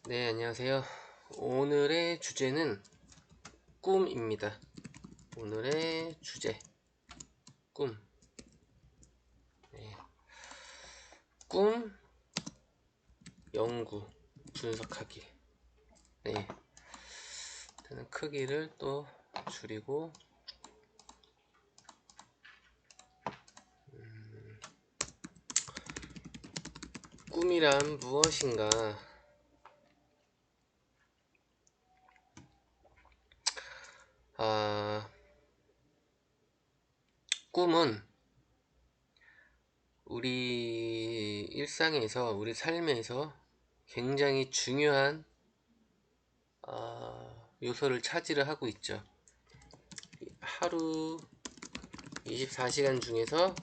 네, 안녕하세요. 오늘의 주제는 꿈입니다. 오늘의 주제, 꿈. 네. 꿈 연구, 분석하기. 네. 일단은 크기를 또 줄이고, 꿈이란 무엇인가? 아, 꿈은 우리 일상에서, 우리 삶에서 굉장히 중요한 요소를 차지를 하고 있죠. 하루 24시간 중에서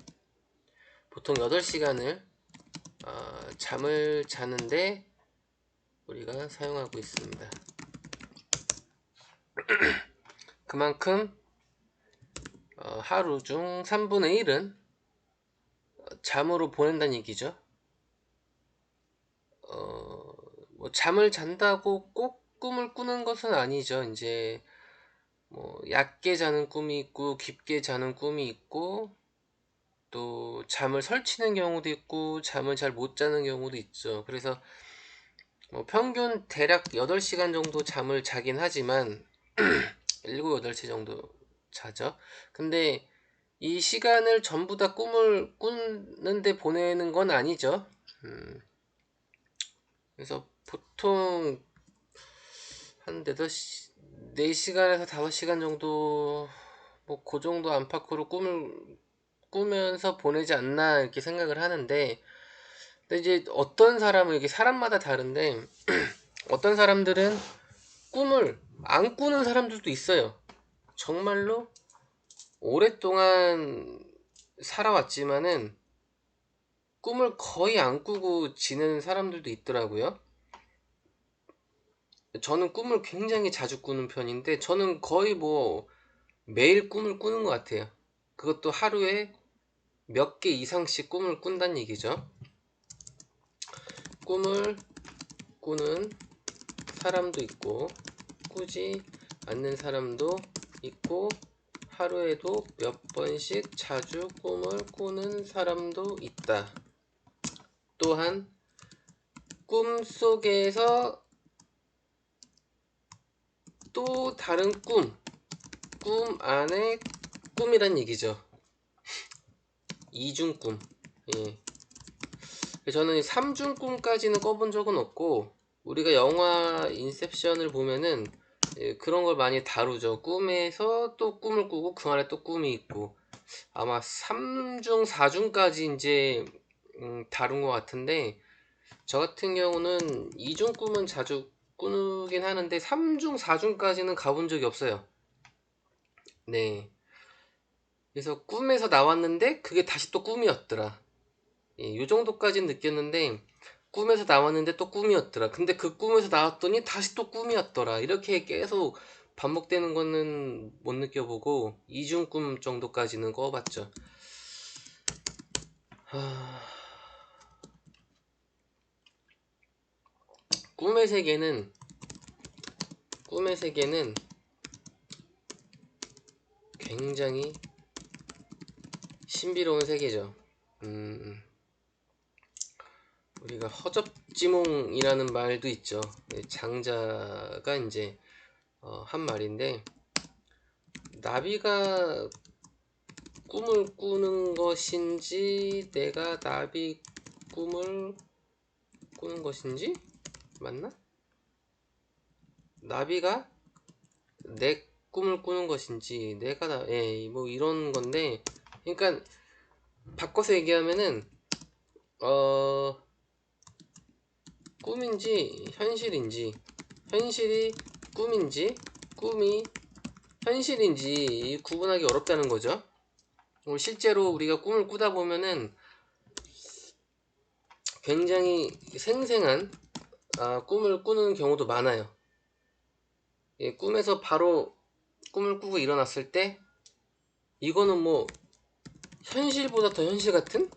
보통 8시간을 잠을 자는데 우리가 사용하고 있습니다. 그만큼 하루 중 3분의 1은 잠으로 보낸다는 얘기죠. 뭐 잠을 잔다고 꼭 꿈을 꾸는 것은 아니죠. 이제 뭐 얕게 자는 꿈이 있고 깊게 자는 꿈이 있고 또 잠을 설치는 경우도 있고 잠을 잘 못 자는 경우도 있죠. 그래서 뭐 평균 대략 8시간 정도 잠을 자긴 하지만 7, 8시 정도 자죠. 근데 이 시간을 전부 다 꿈을 꾸는데 보내는 건 아니죠. 그래서 보통 한 4시간에서 5시간 정도 뭐 그 정도 안팎으로 꿈을 꾸면서 보내지 않나 이렇게 생각을 하는데, 근데 이제 어떤 사람은 이게 사람마다 다른데 어떤 사람들은 꿈을 안 꾸는 사람들도 있어요. 정말로 오랫동안 살아왔지만은 꿈을 거의 안 꾸고 지내는 사람들도 있더라고요. 저는 꿈을 굉장히 자주 꾸는 편인데 저는 거의 뭐 매일 꿈을 꾸는 것 같아요. 그것도 하루에 몇 개 이상씩 꿈을 꾼다는 얘기죠. 꿈을 꾸는 사람도 있고 꾸지 않는 사람도 있고 하루에도 몇 번씩 자주 꿈을 꾸는 사람도 있다. 또한 꿈속에서 또 다른 꿈 안에 꿈이란 얘기죠. 이중꿈. 예. 저는 삼중꿈까지는 꿔본 적은 없고, 우리가 영화 인셉션을 보면은 그런 걸 많이 다루죠. 꿈에서 또 꿈을 꾸고 그 안에 또 꿈이 있고, 아마 3중, 4중까지 이제 다룬 것 같은데, 저 같은 경우는 이중 꿈은 자주 꾸긴 하는데 3중, 4중까지는 가본 적이 없어요. 네. 그래서 꿈에서 나왔는데 그게 다시 또 꿈이었더라. 예, 요 정도까지는 느꼈는데 꿈에서 나왔는데 또 꿈이었더라. 근데 그 꿈에서 나왔더니 다시 또 꿈이었더라. 이렇게 계속 반복되는 거는 못 느껴보고 이중 꿈 정도까지는 꿔봤죠. 하... 꿈의 세계는 꿈의 세계는 굉장히 신비로운 세계죠. 우리가 허접지몽이라는 말도 있죠. 장자가 이제 한 말인데, 나비가 꿈을 꾸는 것인지 내가 나비 꿈을 꾸는 것인지 맞나? 나비가 내 꿈을 꾸는 것인지 내가 뭐 이런 건데, 그러니까 바꿔서 얘기하면은 어 꿈인지 현실인지, 현실이 꿈인지 꿈이 현실인지 구분하기 어렵다는 거죠. 실제로 우리가 꿈을 꾸다 보면은 굉장히 생생한 꿈을 꾸는 경우도 많아요. 꿈에서 바로 꿈을 꾸고 일어났을 때 이거는 뭐 현실보다 더 현실 같은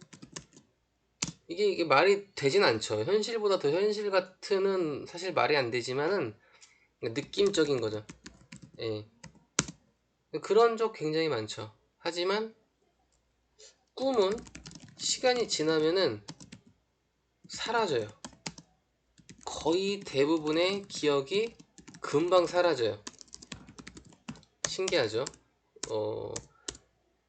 이게 말이 되진 않죠. 현실보다 더 현실 같은은 사실 말이 안 되지만은 느낌적인 거죠. 예. 그런 적 굉장히 많죠. 하지만 꿈은 시간이 지나면은 사라져요. 거의 대부분의 기억이 금방 사라져요. 신기하죠?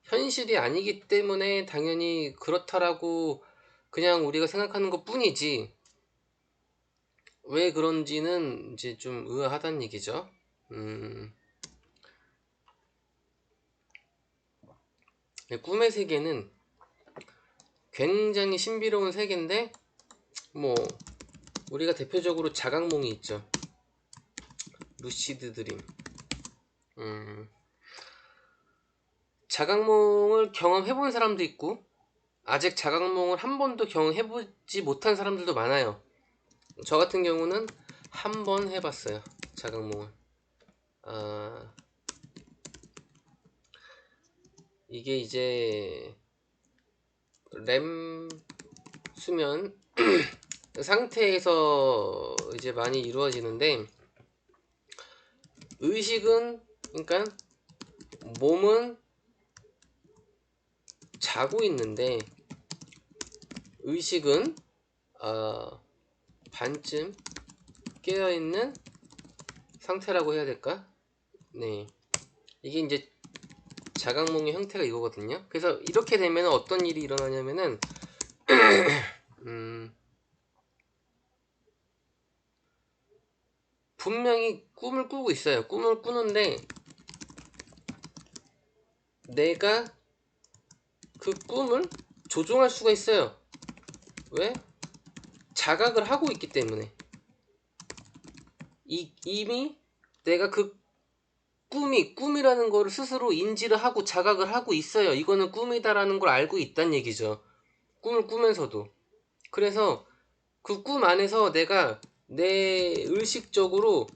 현실이 아니기 때문에 당연히 그렇다라고 그냥 우리가 생각하는 것 뿐이지, 왜 그런지는 이제 좀 의아하다는 얘기죠. 꿈의 세계는 굉장히 신비로운 세계인데, 뭐 우리가 대표적으로 자각몽이 있죠. 루시드 드림. 자각몽을 경험해본 사람도 있고 아직 자각몽을 한 번도 경험해보지 못한 사람들도 많아요. 저 같은 경우는 한 번 해봤어요, 자각몽을. 이게 이제 렘 수면 상태에서 이제 많이 이루어지는데, 의식은, 그러니까 몸은 자고 있는데 의식은 반쯤 깨어있는 상태라고 해야 될까? 네, 이게 이제 자각몽의 형태가 이거거든요. 그래서 이렇게 되면 어떤 일이 일어나냐면은 분명히 꿈을 꾸고 있어요. 꿈을 꾸는데 내가 그 꿈을 조종할 수가 있어요. 왜? 자각을 하고 있기 때문에. 이미 내가 그 꿈이 꿈이라는 거를 스스로 인지를 하고 자각을 하고 있어요. 이거는 꿈이다라는 걸 알고 있다는 얘기죠. 꿈을 꾸면서도. 그래서 그 꿈 안에서 내가 내 의식적으로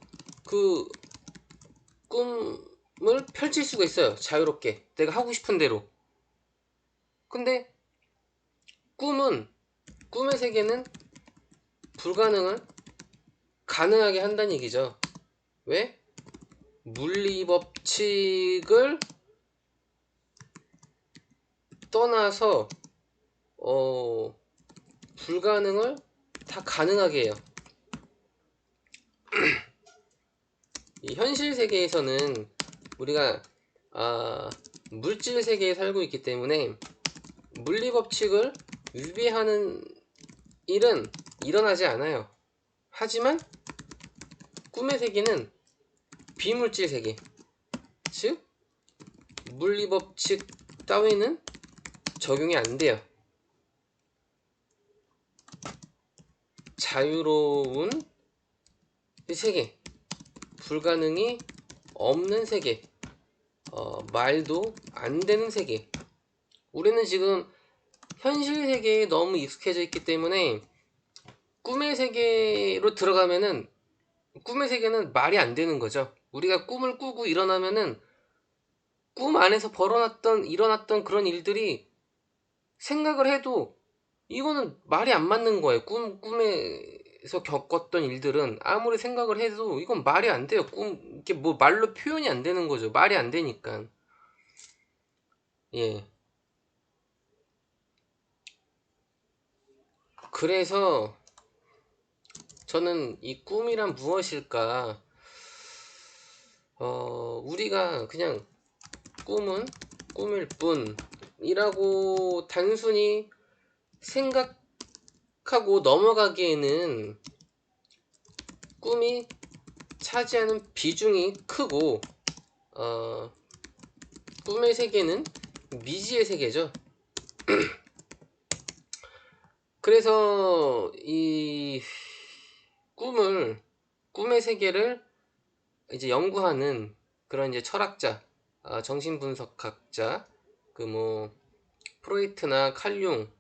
그 꿈을 펼칠 수가 있어요. 자유롭게. 내가 하고 싶은 대로. 근데 꿈의 세계는 불가능을 가능하게 한다는 얘기죠. 왜? 물리 법칙을 떠나서 불가능을 다 가능하게 해요. 이 현실 세계에서는 우리가 물질 세계에 살고 있기 때문에 물리 법칙을 위배하는 일은 일어나지 않아요. 하지만 꿈의 세계는 비물질 세계, 즉 물리 법칙 따위는 적용이 안 돼요. 자유로운 세계, 불가능이 없는 세계, 말도 안 되는 세계. 우리는 지금 현실 세계에 너무 익숙해져 있기 때문에 꿈의 세계로 들어가면은 꿈의 세계는 말이 안 되는 거죠. 우리가 꿈을 꾸고 일어나면은 꿈 안에서 일어났던 그런 일들이 생각을 해도 이거는 말이 안 맞는 거예요. 꿈에서 겪었던 일들은 아무리 생각을 해도 이건 말이 안 돼요. 이게 뭐 말로 표현이 안 되는 거죠. 말이 안 되니까. 예. 그래서 저는 이 꿈이란 무엇일까? 우리가 그냥 꿈은 꿈일 뿐이라고 단순히 생각하고 넘어가기에는 꿈이 차지하는 비중이 크고, 꿈의 세계는 미지의 세계죠. 그래서 이 꿈의 세계를 이제 연구하는 그런 이제 철학자, 정신분석학자, 그 뭐 프로이트나 칼융,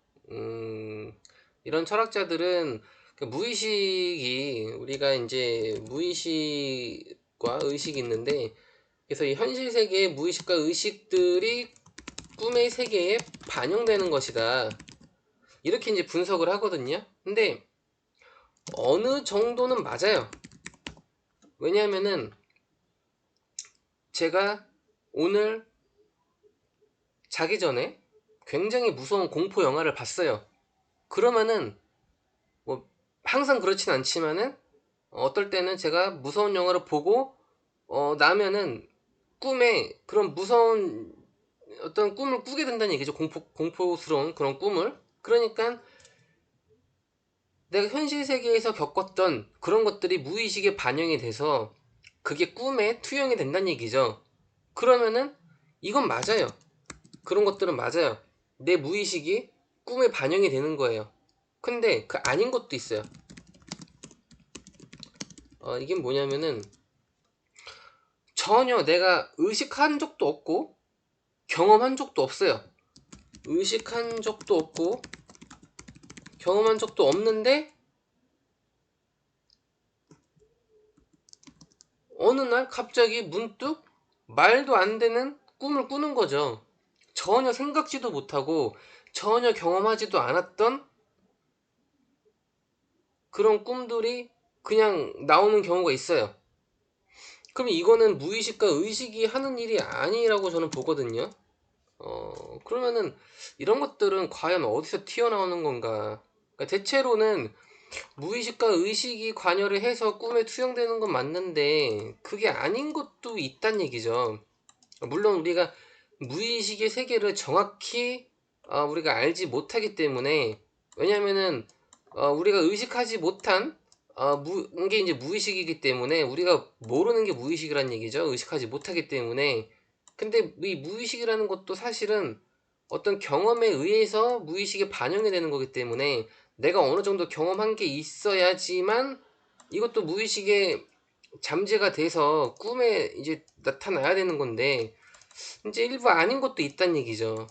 이런 철학자들은 그 무의식이, 우리가 이제 무의식과 의식이 있는데, 그래서 이 현실 세계의 무의식과 의식들이 꿈의 세계에 반영되는 것이다. 이렇게 이제 분석을 하거든요. 근데 어느 정도는 맞아요. 왜냐하면은 제가 오늘 자기 전에 굉장히 무서운 공포 영화를 봤어요. 그러면은 뭐 항상 그렇진 않지만은 어떨 때는 제가 무서운 영화를 보고 나면은 꿈에 그런 무서운 어떤 꿈을 꾸게 된다는 얘기죠. 공포스러운 그런 꿈을. 그러니까 내가 현실 세계에서 겪었던 그런 것들이 무의식에 반영이 돼서 그게 꿈에 투영이 된다는 얘기죠. 그러면은 이건 맞아요. 그런 것들은 맞아요. 내 무의식이 꿈에 반영이 되는 거예요. 근데 그 아닌 것도 있어요. 이게 뭐냐면은 전혀 내가 의식한 적도 없고 경험한 적도 없어요. 의식한 적도 없고 경험한 적도 없는데 어느 날 갑자기 문득 말도 안 되는 꿈을 꾸는 거죠. 전혀 생각지도 못하고 전혀 경험하지도 않았던 그런 꿈들이 그냥 나오는 경우가 있어요. 그럼 이거는 무의식과 의식이 하는 일이 아니라고 저는 보거든요. 그러면은 이런 것들은 과연 어디서 튀어나오는 건가? 그러니까 대체로는 무의식과 의식이 관여를 해서 꿈에 투영되는 건 맞는데 그게 아닌 것도 있단 얘기죠. 물론 우리가 무의식의 세계를 정확히 우리가 알지 못하기 때문에 왜냐면은 우리가 의식하지 못한 게 이제 무의식이기 때문에 우리가 모르는 게 무의식이란 얘기죠. 의식하지 못하기 때문에. 근데 이 무의식이라는 것도 사실은 어떤 경험에 의해서 무의식에 반영이 되는 거기 때문에 내가 어느 정도 경험한 게 있어야지만 이것도 무의식에 잠재가 돼서 꿈에 이제 나타나야 되는 건데 이제 일부 아닌 것도 있단 얘기죠.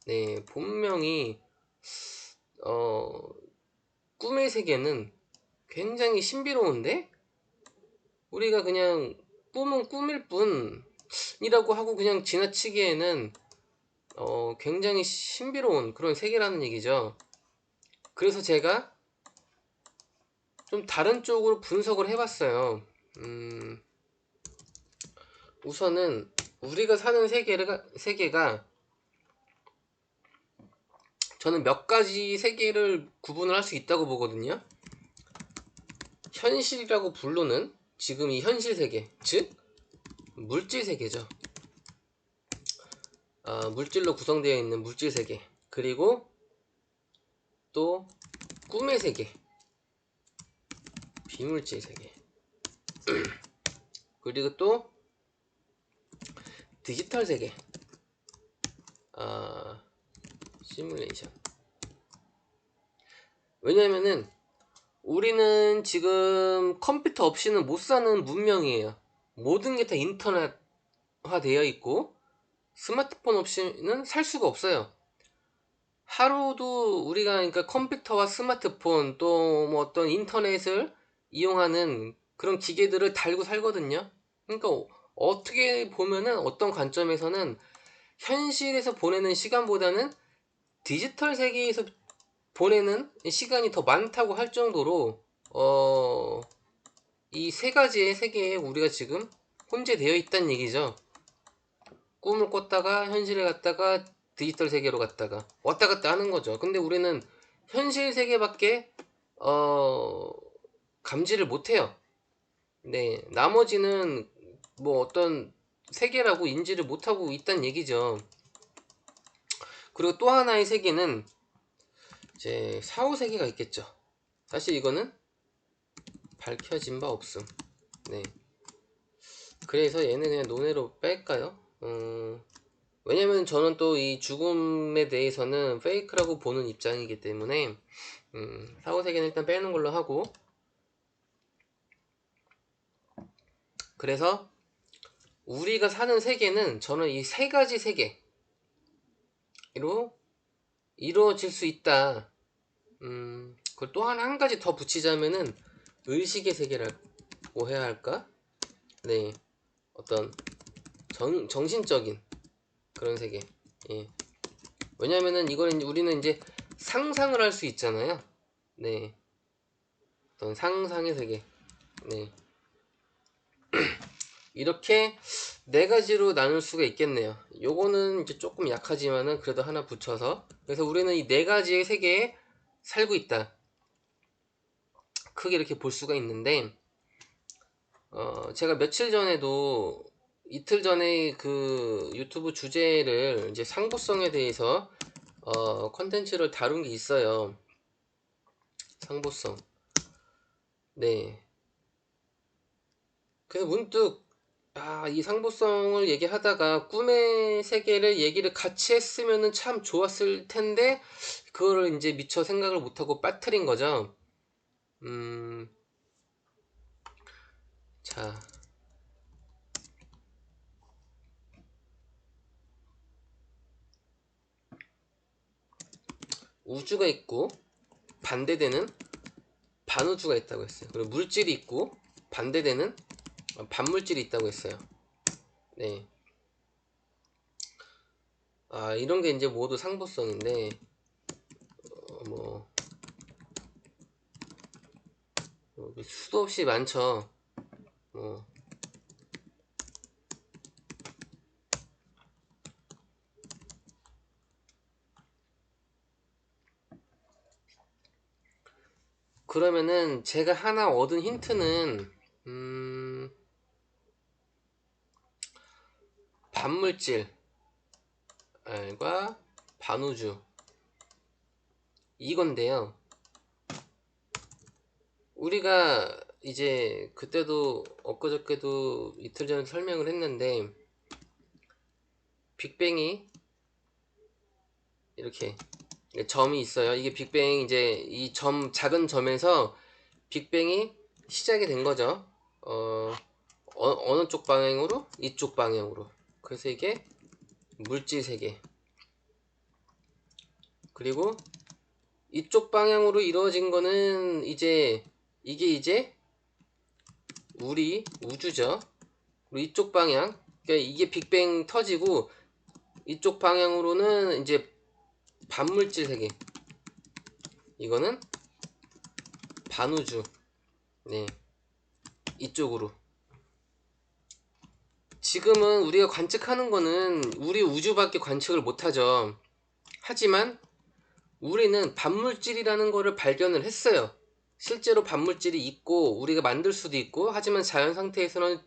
네, 본명이 어, 꿈의 세계는 굉장히 신비로운데 우리가 그냥 꿈은 꿈일 뿐이라고 하고 그냥 지나치기에는 굉장히 신비로운 그런 세계라는 얘기죠. 그래서 제가 좀 다른 쪽으로 분석을 해봤어요. 우선은 우리가 사는 세계가 저는 몇 가지 세계를 구분을 할 수 있다고 보거든요. 현실이라고 부르는 지금 이 현실 세계, 즉 물질 세계죠. 물질로 구성되어 있는 물질 세계, 그리고 또 꿈의 세계, 비물질 세계, 그리고 또 디지털 세계, 아, 시뮬레이션. 왜냐면은 우리는 지금 컴퓨터 없이는 못 사는 문명이에요. 모든 게 다 인터넷화 되어 있고 스마트폰 없이는 살 수가 없어요. 하루도 우리가 그러니까 컴퓨터와 스마트폰 또 뭐 어떤 인터넷을 이용하는 그런 기계들을 달고 살거든요. 그러니까 어떻게 보면은 어떤 관점에서는 현실에서 보내는 시간보다는 디지털 세계에서 보내는 시간이 더 많다고 할 정도로 이 세 가지의 세계에 우리가 지금 혼재되어 있다는 얘기죠. 꿈을 꿨다가 현실에 갔다가 디지털 세계로 갔다가 왔다 갔다 하는 거죠. 근데 우리는 현실 세계밖에 어, 감지를 못해요. 네, 나머지는 뭐 어떤 세계라고 인지를 못하고 있다는 얘기죠. 그리고 또 하나의 세계는 이제 사후 세계가 있겠죠. 사실 이거는 밝혀진 바 없음. 네. 그래서 얘는 그냥 논외로 뺄까요? 왜냐면 저는 또 이 죽음에 대해서는 페이크라고 보는 입장이기 때문에 사후 세계는 일단 빼는 걸로 하고 그래서 우리가 사는 세계는 저는 이 세 가지 세계로 이루어질 수 있다. 그걸 또 한 가지 더 붙이자면은 의식의 세계라고 해야 할까? 네, 어떤 정신적인 그런 세계. 예. 왜냐면은 이거는 우리는 이제 상상을 할 수 있잖아요. 네. 어떤 상상의 세계. 네. 이렇게 네 가지로 나눌 수가 있겠네요. 요거는 이제 조금 약하지만은 그래도 하나 붙여서. 그래서 우리는 이 네 가지의 세계에 살고 있다. 크게 이렇게 볼 수가 있는데, 제가 며칠 전에도 이틀 전에 그 유튜브 주제를 이제 상보성에 대해서 컨텐츠를 다룬 게 있어요. 상보성. 네. 그래서 문득 이 상보성을 얘기하다가 꿈의 세계를 얘기를 같이 했으면은 참 좋았을 텐데 그거를 이제 미처 생각을 못하고 빠뜨린 거죠. 자, 우주가 있고 반대되는 반우주가 있다고 했어요. 그리고 물질이 있고 반대되는 반물질이 있다고 했어요. 네. 이런 게 이제 모두 상보성인데, 뭐, 수도 없이 많죠. 뭐, 그러면은 제가 하나 얻은 힌트는, 반물질과 반우주. 이건데요. 우리가 이제 그때도 엊그저께도 이틀 전에 설명을 했는데, 빅뱅이 이렇게 점이 있어요. 이게 빅뱅 이제 이 점 작은 점에서 빅뱅이 시작이 된 거죠. 어느 쪽 방향으로? 이쪽 방향으로. 그래서 이게 물질 세계. 그리고 이쪽 방향으로 이루어진 거는 이게 이제 우리 우주죠. 그리고 이쪽 방향, 그러니까 이게 빅뱅 터지고 이쪽 방향으로는 이제 반물질 세계. 이거는 반우주. 네, 이쪽으로. 지금은 우리가 관측하는 거는 우리 우주밖에 관측을 못하죠. 하지만 우리는 반물질이라는 거를 발견을 했어요. 실제로 반물질이 있고 우리가 만들 수도 있고, 하지만 자연 상태에서는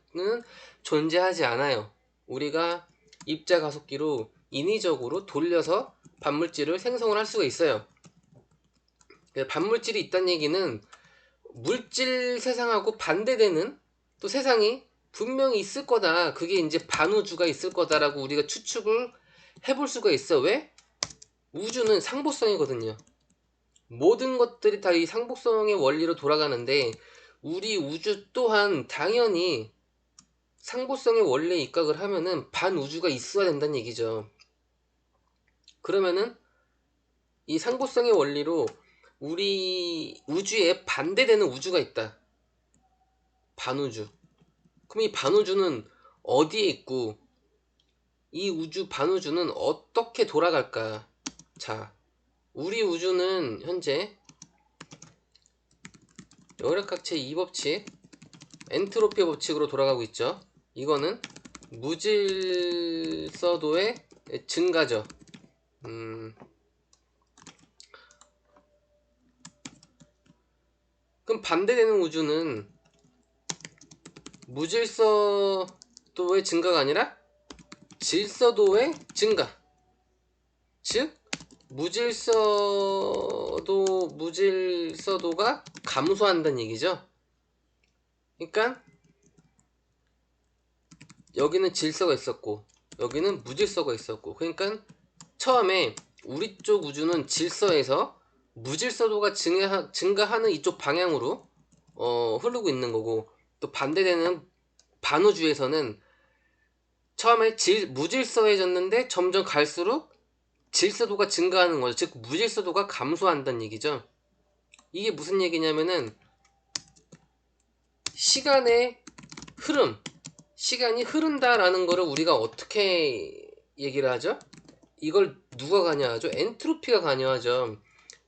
존재하지 않아요. 우리가 입자 가속기로 인위적으로 돌려서 반물질을 생성을 할 수가 있어요. 반물질이 있다는 얘기는 물질 세상하고 반대되는 또 세상이 분명히 있을 거다. 그게 이제 반우주가 있을 거다라고 우리가 추측을 해볼 수가 있어. 왜? 우주는 상보성이거든요. 모든 것들이 다 이 상복성의 원리로 돌아가는데 우리 우주 또한 당연히 상보성의 원리에 입각을 하면은 반우주가 있어야 된다는 얘기죠. 그러면은 이 상보성의 원리로 우리 우주에 반대되는 우주가 있다. 반우주. 그럼 이 반우주는 어디에 있고 이 우주 반우주는 어떻게 돌아갈까? 자, 우리 우주는 현재 열역학 제2법칙 엔트로피 법칙으로 돌아가고 있죠. 이거는 무질서도의 증가죠. 그럼 반대되는 우주는 무질서도의 증가가 아니라 질서도의 증가. 즉 무질서도가 감소한다는 얘기죠. 그러니까 여기는 질서가 있었고 여기는 무질서가 있었고, 그러니까 처음에 우리 쪽 우주는 질서에서 무질서도가 증가하는 이쪽 방향으로 흐르고 있는 거고, 또 반대되는 반우주에서는 처음에 무질서해졌는데 점점 갈수록 질서도가 증가하는 거죠. 즉 무질서도가 감소한다는 얘기죠. 이게 무슨 얘기냐면은 시간의 흐름, 시간이 흐른다라는 거를 우리가 어떻게 얘기를 하죠? 이걸 누가 관여하죠? 엔트로피가 관여하죠.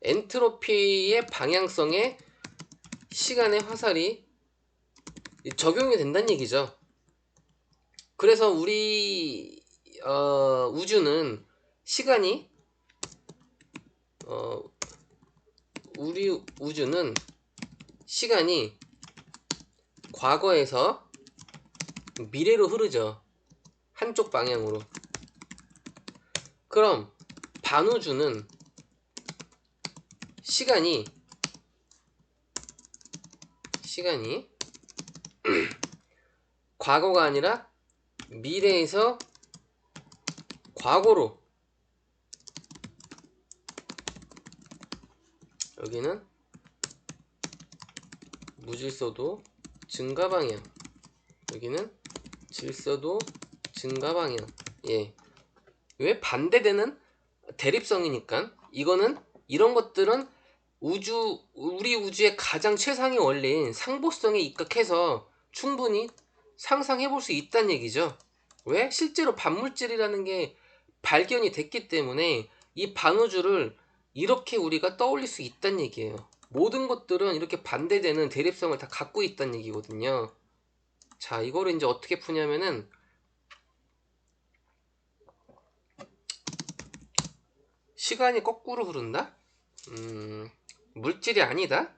엔트로피의 방향성에 시간의 화살이 적용이 된다는 얘기죠. 그래서 우주는 시간이 어, 우리 우주는 시간이 과거에서 미래로 흐르죠. 한쪽 방향으로. 그럼 반우주는 시간이 과거가 아니라 미래에서 과거로, 여기는 무질서도 증가 방향, 여기는 질서도 증가 방향. 예. 왜? 반대되는 대립성이니까. 이런 것들은 우리 우주의 가장 최상의 원리인 상보성에 입각해서 충분히 상상해 볼 수 있다는 얘기죠. 왜? 실제로 반물질이라는 게 발견이 됐기 때문에 이 반우주를 이렇게 우리가 떠올릴 수 있다는 얘기예요. 모든 것들은 이렇게 반대되는 대립성을 다 갖고 있다는 얘기거든요. 자, 이거를 이제 어떻게 푸냐면은, 시간이 거꾸로 흐른다? 물질이 아니다?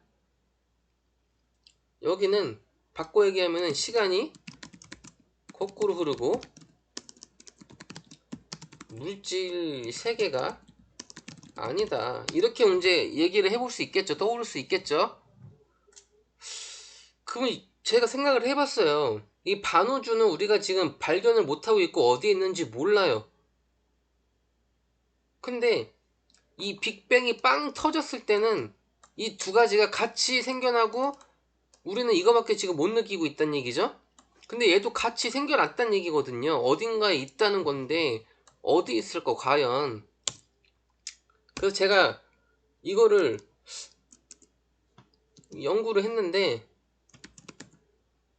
여기는 바꿔 얘기하면은 시간이 거꾸로 흐르고 물질 세계가 아니다. 이렇게 이제 얘기를 해볼 수 있겠죠. 떠오를 수 있겠죠. 그럼 제가 생각을 해봤어요. 이 반우주는 우리가 지금 발견을 못하고 있고 어디에 있는지 몰라요. 근데 이 빅뱅이 빵 터졌을 때는 이 두 가지가 같이 생겨나고 우리는 이거밖에 지금 못 느끼고 있다는 얘기죠. 근데 얘도 같이 생겨났다는 얘기거든요. 어딘가에 있다는 건데 어디 있을까 과연. 그래서 제가 이거를 연구를 했는데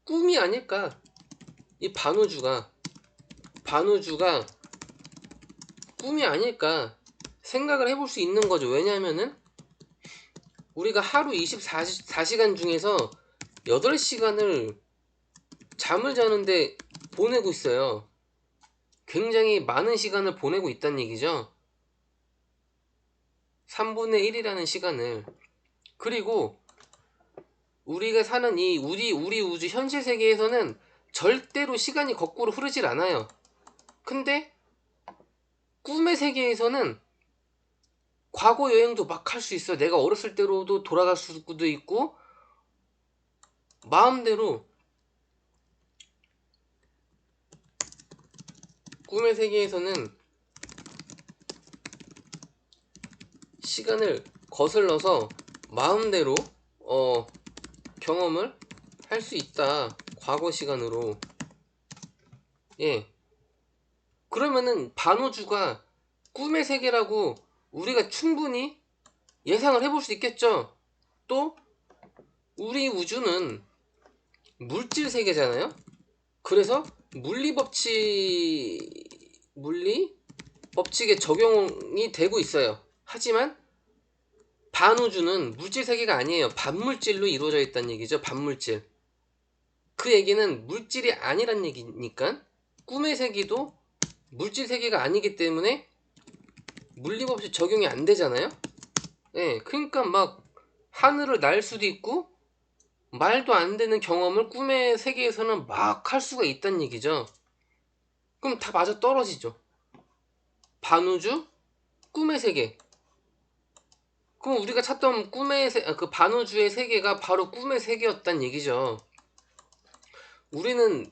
꿈이 아닐까. 이 반우주가 꿈이 아닐까 생각을 해볼 수 있는 거죠. 왜냐하면은 우리가 하루 24시간 중에서 8시간을 잠을 자는데 보내고 있어요. 굉장히 많은 시간을 보내고 있다는 얘기죠. 3분의 1이라는 시간을. 그리고 우리가 사는 이 우리 우주 현실 세계에서는 절대로 시간이 거꾸로 흐르질 않아요. 근데 꿈의 세계에서는 과거 여행도 막 할 수 있어. 내가 어렸을 때로도 돌아갈 수도 있고 마음대로 꿈의 세계에서는 시간을 거슬러서 마음대로 경험을 할 수 있다. 과거 시간으로. 예. 그러면은 반우주가 꿈의 세계라고 우리가 충분히 예상을 해볼 수 있겠죠. 또 우리 우주는 물질 세계잖아요. 그래서 물리 법칙에 적용이 되고 있어요. 하지만 반우주는 물질 세계가 아니에요. 반물질로 이루어져 있다는 얘기죠. 반물질. 그 얘기는 물질이 아니란 얘기니까 꿈의 세계도 물질 세계가 아니기 때문에 물리법칙 적용이 안 되잖아요. 예, 그러니까 막 하늘을 날 수도 있고 말도 안 되는 경험을 꿈의 세계에서는 막 할 수가 있다는 얘기죠. 그럼 다 맞아 떨어지죠. 반우주, 꿈의 세계. 그럼 우리가 찾던 그 반우주의 세계가 바로 꿈의 세계였단 얘기죠. 우리는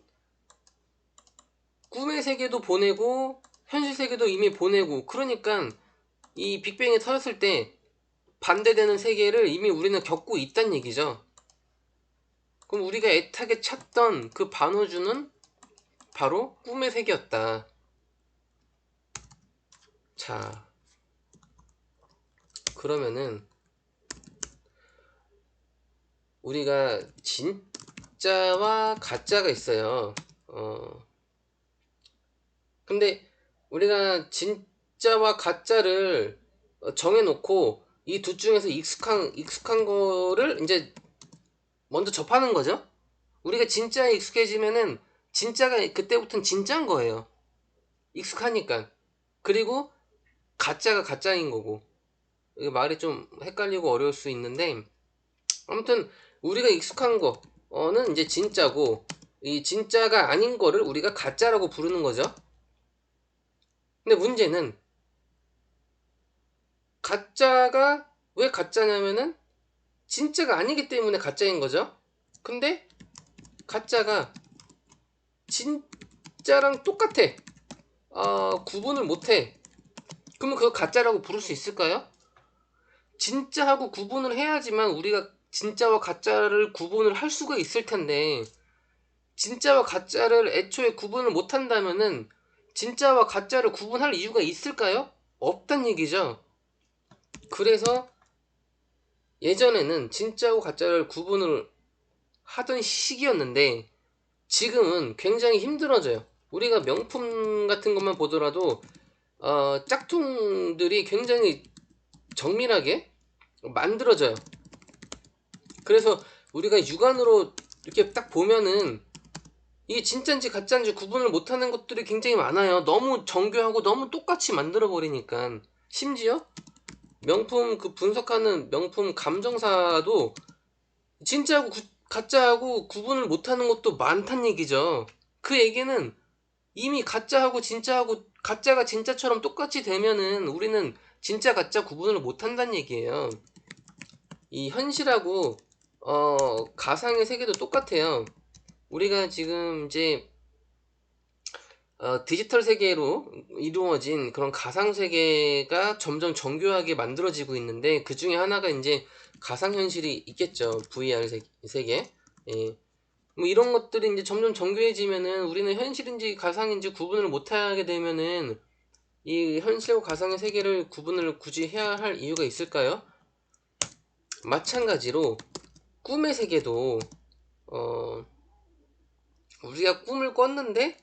꿈의 세계도 보내고 현실 세계도 이미 보내고, 그러니까 이 빅뱅이 터졌을 때 반대되는 세계를 이미 우리는 겪고 있단 얘기죠. 그럼 우리가 애타게 찾던 그 반우주는 바로 꿈의 세계였다. 자, 그러면은 우리가 진짜와 가짜가 있어요. 근데 우리가 진짜와 가짜를 정해놓고 이 둘 중에서 익숙한 거를 이제 먼저 접하는 거죠. 우리가 진짜에 익숙해지면은 진짜가 그때부터는 진짜인 거예요. 익숙하니까. 그리고 가짜가 가짜인 거고. 이게 말이 좀 헷갈리고 어려울 수 있는데, 아무튼 우리가 익숙한 거는 이제 진짜고, 이 진짜가 아닌 거를 우리가 가짜라고 부르는 거죠. 근데 문제는 가짜가 왜 가짜냐면은 진짜가 아니기 때문에 가짜인 거죠. 근데 가짜가 진짜랑 똑같아. 구분을 못해. 그러면 그거 가짜라고 부를 수 있을까요? 진짜하고 구분을 해야지만 우리가 진짜와 가짜를 구분을 할 수가 있을 텐데, 진짜와 가짜를 애초에 구분을 못 한다면은 진짜와 가짜를 구분할 이유가 있을까요? 없단 얘기죠. 그래서 예전에는 진짜와 가짜를 구분을 하던 시기였는데 지금은 굉장히 힘들어져요. 우리가 명품 같은 것만 보더라도 짝퉁들이 굉장히 정밀하게 만들어져요. 그래서 우리가 육안으로 이렇게 딱 보면은 이게 진짜인지 가짜인지 구분을 못하는 것들이 굉장히 많아요. 너무 정교하고 너무 똑같이 만들어 버리니까. 심지어 명품 그 분석하는 명품 감정사도 진짜하고 가짜하고 구분을 못하는 것도 많단 얘기죠. 그 얘기는 이미 가짜하고 진짜하고 가짜가 진짜처럼 똑같이 되면은 우리는 진짜 가짜 구분을 못한다는 얘기예요. 이 현실하고 가상의 세계도 똑같아요. 우리가 지금 이제 디지털 세계로 이루어진 그런 가상 세계가 점점 정교하게 만들어지고 있는데 그 중에 하나가 이제 가상 현실이 있겠죠. VR 세계. 예. 뭐 이런 것들이 이제 점점 정교해지면은 우리는 현실인지 가상인지 구분을 못하게 되면은 이 현실과 가상의 세계를 구분을 굳이 해야 할 이유가 있을까요? 마찬가지로 꿈의 세계도 우리가 꿈을 꿨는데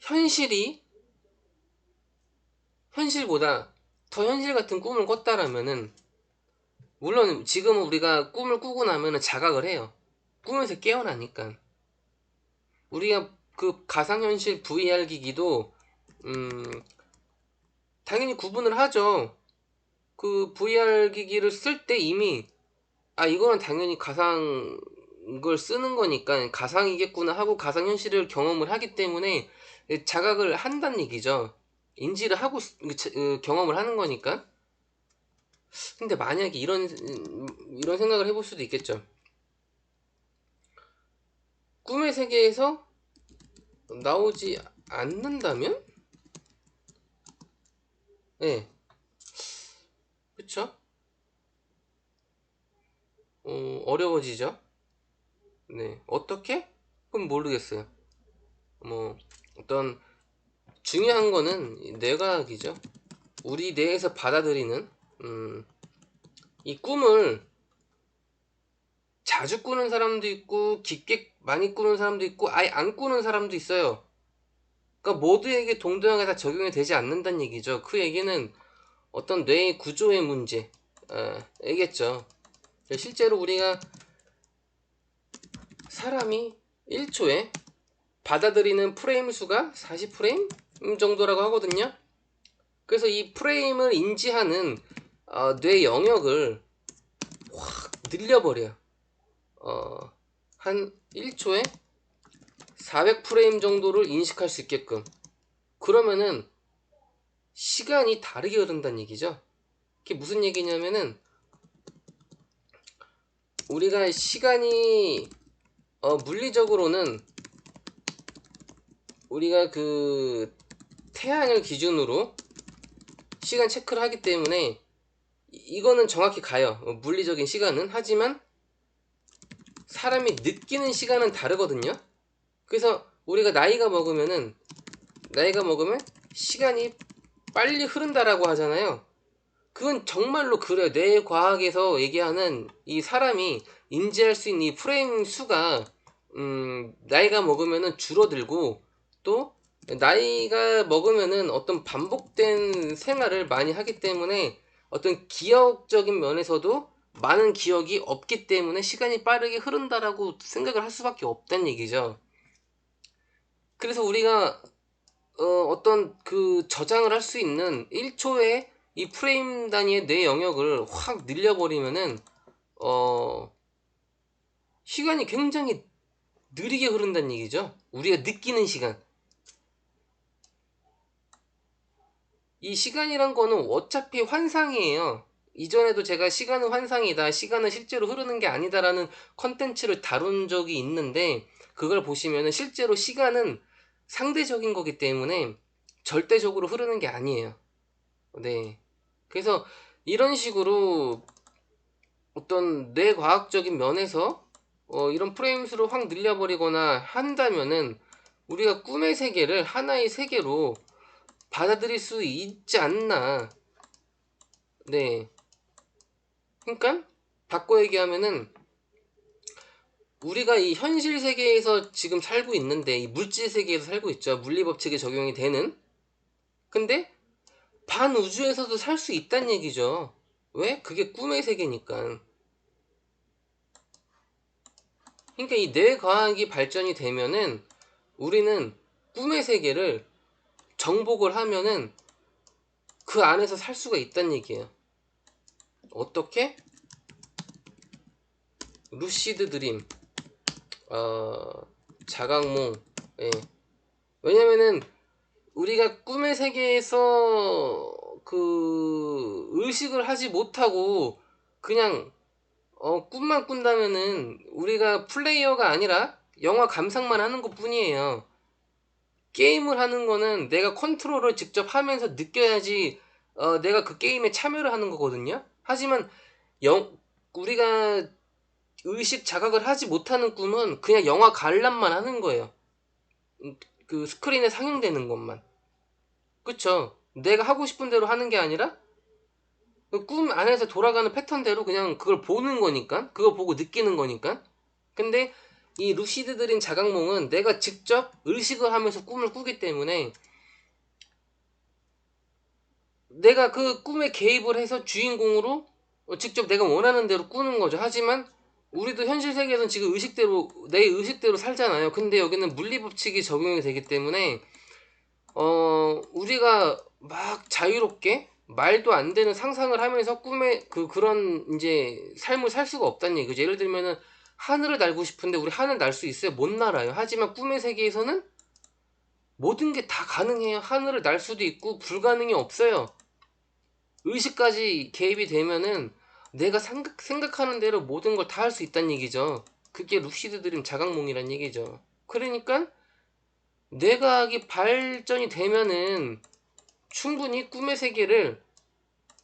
현실이 현실보다 더 현실 같은 꿈을 꿨다라면은 물론 지금은 우리가 꿈을 꾸고 나면은 자각을 해요. 꿈에서 깨어나니까 우리가 그 가상현실 VR 기기도 당연히 구분을 하죠. 그 VR 기기를 쓸 때 이미 이거는 당연히 가상 걸 쓰는 거니까 가상이겠구나 하고 가상현실을 경험을 하기 때문에 자각을 한다는 얘기죠. 인지를 하고 경험을 하는 거니까. 근데 만약에 이런 생각을 해볼 수도 있겠죠. 꿈의 세계에서 나오지 않는다면? 네, 그쵸? 어려워지죠. 네, 어떻게? 그럼 모르겠어요. 뭐 어떤 중요한 거는 뇌과학이죠. 우리 뇌에서 받아들이는 이 꿈을 자주 꾸는 사람도 있고 깊게 많이 꾸는 사람도 있고 아예 안 꾸는 사람도 있어요. 그러니까 모두에게 동등하게 다 적용이 되지 않는다는 얘기죠. 그 얘기는 어떤 뇌의 구조의 문제 겠죠. 실제로 우리가 사람이 1초에 받아들이는 프레임 수가 40프레임 정도라고 하거든요. 그래서 이 프레임을 인지하는 뇌 영역을 확 늘려버려요. 한 1초에 400프레임 정도를 인식할 수 있게끔. 그러면은 시간이 다르게 흐른다는 얘기죠. 그게 무슨 얘기냐면은 우리가 시간이 물리적으로는 우리가 그 태양을 기준으로 시간 체크를 하기 때문에 이거는 정확히 가요. 물리적인 시간은. 하지만 사람이 느끼는 시간은 다르거든요. 그래서 우리가 나이가 먹으면 시간이 빨리 흐른다라고 하잖아요. 그건 정말로 그래요. 뇌과학에서 얘기하는 이 사람이 인지할 수 있는 이 프레임 수가 나이가 먹으면 줄어들고 또 나이가 먹으면은 어떤 반복된 생활을 많이 하기 때문에 어떤 기억적인 면에서도 많은 기억이 없기 때문에 시간이 빠르게 흐른다라고 생각을 할 수밖에 없다는 얘기죠. 그래서 우리가 어떤 그 저장을 할 수 있는 1초의 이 프레임 단위의 뇌 영역을 확 늘려버리면은 시간이 굉장히 느리게 흐른다는 얘기죠. 우리가 느끼는 시간. 이 시간이란 거는 어차피 환상이에요. 이전에도 제가 시간은 환상이다, 시간은 실제로 흐르는 게 아니다라는 컨텐츠를 다룬 적이 있는데, 그걸 보시면은 실제로 시간은 상대적인 거기 때문에 절대적으로 흐르는 게 아니에요. 네. 그래서 이런 식으로 어떤 뇌과학적인 면에서 이런 프레임 수를 확 늘려버리거나 한다면은 우리가 꿈의 세계를 하나의 세계로 받아들일 수 있지 않나. 네. 그러니까 바꿔 얘기하면은 우리가 이 현실 세계에서 지금 살고 있는데, 이 물질 세계에서 살고 있죠. 물리 법칙이 적용이 되는. 근데 반우주에서도 살 수 있다는 얘기죠. 왜? 그게 꿈의 세계니까. 그러니까 이 뇌과학이 발전이 되면은 우리는 꿈의 세계를 정복을 하면은 그 안에서 살 수가 있다는 얘기예요. 어떻게? 루시드 드림, 자각몽. 예. 왜냐면은 우리가 꿈의 세계에서 그 의식을 하지 못하고 그냥 꿈만 꾼다면은 우리가 플레이어가 아니라 영화 감상만 하는 것 뿐이에요. 게임을 하는 거는 내가 컨트롤을 직접 하면서 느껴야지 내가 그 게임에 참여를 하는 거거든요. 하지만 영, 우리가 의식 자각을 하지 못하는 꿈은 그냥 영화 관람만 하는 거예요. 그 스크린에 상영되는 것만. 그쵸? 내가 하고 싶은 대로 하는 게 아니라 그 꿈 안에서 돌아가는 패턴대로 그냥 그걸 보는 거니까, 그걸 보고 느끼는 거니까. 근데 이 루시드 드림 자각몽은 내가 직접 의식을 하면서 꿈을 꾸기 때문에 내가 그 꿈에 개입을 해서 주인공으로 직접 내가 원하는 대로 꾸는 거죠. 하지만 우리도 현실 세계에서는 지금 의식대로, 내 의식대로 살잖아요. 근데 여기는 물리 법칙이 적용이 되기 때문에 우리가 막 자유롭게 말도 안 되는 상상을 하면서 꿈에 그런 이제 삶을 살 수가 없다는 얘기죠. 예를 들면은 하늘을 날고 싶은데 우리 하늘 날 수 있어요? 못 날아요. 하지만 꿈의 세계에서는 모든 게 다 가능해요. 하늘을 날 수도 있고 불가능이 없어요. 의식까지 개입이 되면은 내가 생각하는 대로 모든 걸 다 할 수 있다는 얘기죠. 그게 루시드 드림 자각몽이란 얘기죠. 그러니까 뇌과학이 발전이 되면은 충분히 꿈의 세계를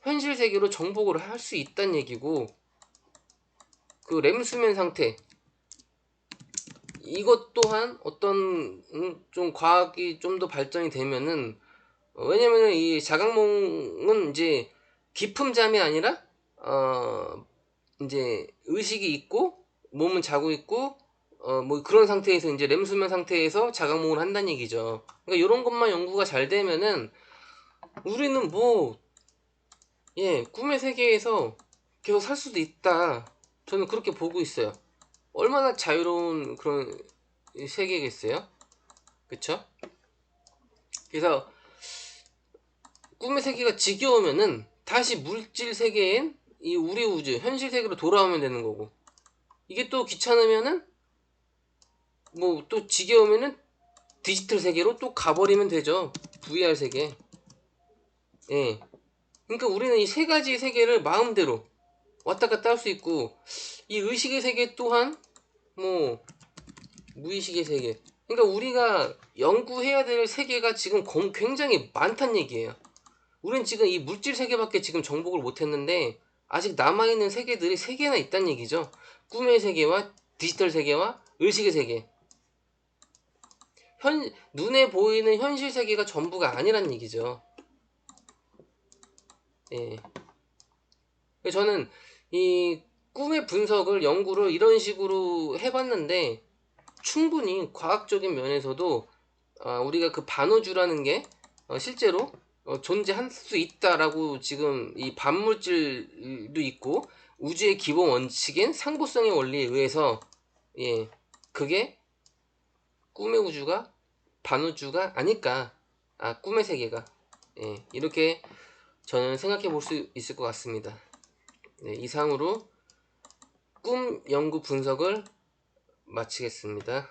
현실 세계로 정복을 할 수 있다는 얘기고, 그 렘수면 상태, 이것 또한 어떤 좀 과학이 좀 더 발전이 되면은 왜냐면은 이 자각몽은 이제 깊은 잠이 아니라 이제 의식이 있고 몸은 자고 있고 뭐 그런 상태에서 이제 렘수면 상태에서 자각몽을 한다는 얘기죠. 그러니까 이런 것만 연구가 잘 되면은 우리는 뭐 꿈의 세계에서 계속 살 수도 있다. 저는 그렇게 보고 있어요. 얼마나 자유로운 그런 세계겠어요? 그쵸? 그래서 꿈의 세계가 지겨우면은 다시 물질 세계인 이 우리 우주, 현실 세계로 돌아오면 되는 거고, 이게 또 귀찮으면은 뭐 또 지겨우면은 디지털 세계로 또 가버리면 되죠. VR 세계. 예. 그러니까 우리는 이 세 가지 세계를 마음대로 왔다 갔다 할 수 있고, 이 의식의 세계 또한 뭐 무의식의 세계. 그러니까 우리가 연구해야 될 세계가 지금 굉장히 많다는 얘기예요. 우린 지금 이 물질 세계밖에 지금 정복을 못했는데 아직 남아있는 세계들이 세 개나 있다는 얘기죠. 꿈의 세계와 디지털 세계와 의식의 세계. 눈에 보이는 현실 세계가 전부가 아니란 얘기죠. 예. 저는 이 꿈의 분석을 연구를 이런 식으로 해봤는데 충분히 과학적인 면에서도 우리가 그 반우주라는 게 실제로 존재할 수 있다라고 지금 이 반물질도 있고 우주의 기본 원칙인 상보성의 원리에 의해서 예, 그게 꿈의 우주가 반우주가 아닐까. 꿈의 세계가. 예, 이렇게 저는 생각해 볼 수 있을 것 같습니다. 네, 이상으로 꿈 연구 분석을 마치겠습니다.